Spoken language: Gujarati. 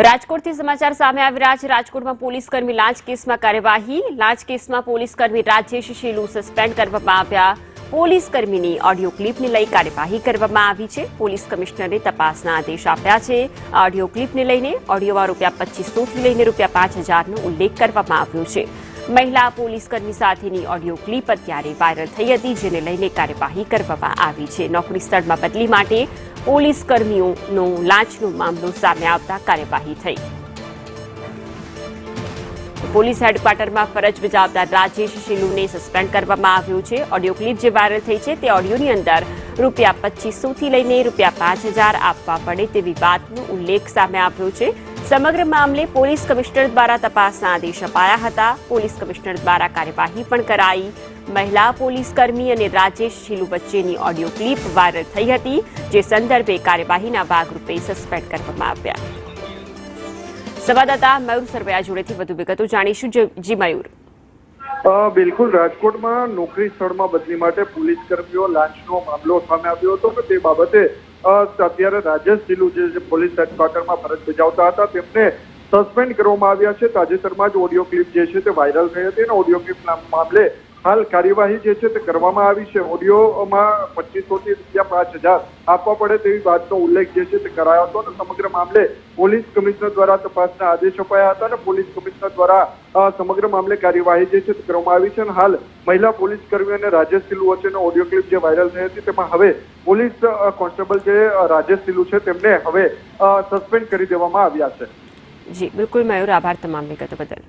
રાજકોટથી સમાચાર સામે આવી રહ્યા છે। રાજકોટમાં પોલીસકર્મી લાંચ કેસમાં કાર્યવાહી। લાંચ કેસમાં પોલીસકર્મી રાજેશ શીલુ સસ્પેન્ડ કરવામાં આવ્યા। પોલીસકર્મીની ઓડિયો ક્લિપને લઈ કાર્યવાહી કરવામાં આવી છે। પોલીસ કમિશનરે તપાસના આદેશ આપ્યા છે। આ ઓડિયો ક્લિપને લઈને ઓડિયોમાં ₹2500 થી લઈને ₹5000નો ઉલ્લેખ કરવામાં આવ્યો છે। મહિલા પોલીસકર્મી સાથેની ઓડિયો ક્લિપ અત્યારે વાયરલ થઈ હતી, જેને લઈને કાર્યવાહી કરવામાં આવી છે। નોકરી સ્થળમાં બદલી માટે પોલીસકર્મીઓનો લાંચનો મામલો સામે આવતા કાર્યવાહી થઈ। પોલીસ હેડક્વાર્ટરમાં ફરજ બજાવતા રાજેશ શીલુને સસ્પેન્ડ કરવામાં આવ્યો છે। ઓડિયો ક્લિપ જે વાયરલ થઈ છે તે ઓડિયોની અંદર ₹2500 થી લઈને ₹5000 આપવા પડે તેવી વાતનો ઉલ્લેખ સામે આવ્યો છે। સમગ્ર મામલે પોલીસ કમિશનર દ્વારા તપાસના આદેશ અપાયા હતા। પોલીસ કમિશનર દ્વારા કાર્યવાહી પણ કરાઈ। મહિલા પોલીસકર્મી અને રાજેશ શીલુ વચ્ચેની ઓડિયો ક્લિપ વાયરલ થઈ હતી, જે સંદર્ભે કાર્યવાહીના ભાગરૂપે સસ્પેન્ડ કરવામાં આવ્યા। સંવાદદાતા મયુર સરવૈયા જોડેથી વધુ વિગતો જાણીશું। જી મયુર। બિલકુલ, રાજકોટમાં નોકરી સ્થળમાં બદલી માટે પોલીસ કર્મીઓ લાંચનો મામલો સામે આવ્યો હતો કે તે બાબતે અત્યારે રાજેશ શીલુ જે પોલીસ હેડક્વાર્ટરમાં ફરજ બજાવતા હતા તેમને સસ્પેન્ડ કરવામાં આવ્યા છે। તાજેતરમાં જ ઓડિયો ક્લિપ જે છે તે વાયરલ થઈ હતી અને ઓડિયો ક્લિપ મામલે હાલ કાર્યવાહી જે છે તે કરવામાં આવી છે। ઓડિયોમાં 2500 થી ₹5000 આપવા પડે તેવી વાતનો ઉલ્લેખ જે છે તે કરાયો હતો અને સમગ્ર મામલે પોલીસ કમિશનર દ્વારા તપાસના આદેશ અપાયા હતા અને પોલીસ કમિશનર દ્વારા સમગ્ર મામલે કાર્યવાહી જે છે તે કરવામાં આવી છે। અને હાલ મહિલા પોલીસ કર્મી અને રાજેશ શીલુ વચ્ચેનો ઓડિયો ક્લિપ જે વાયરલ થઈ હતી તેમાં હવે પોલીસ કોન્સ્ટેબલ જે રાજેશ શીલુ છે તેમને હવે સસ્પેન્ડ કરી દેવામાં આવ્યા છે। જી બિલકુલ મયુર, આભાર તમામ વિગતો બદલ।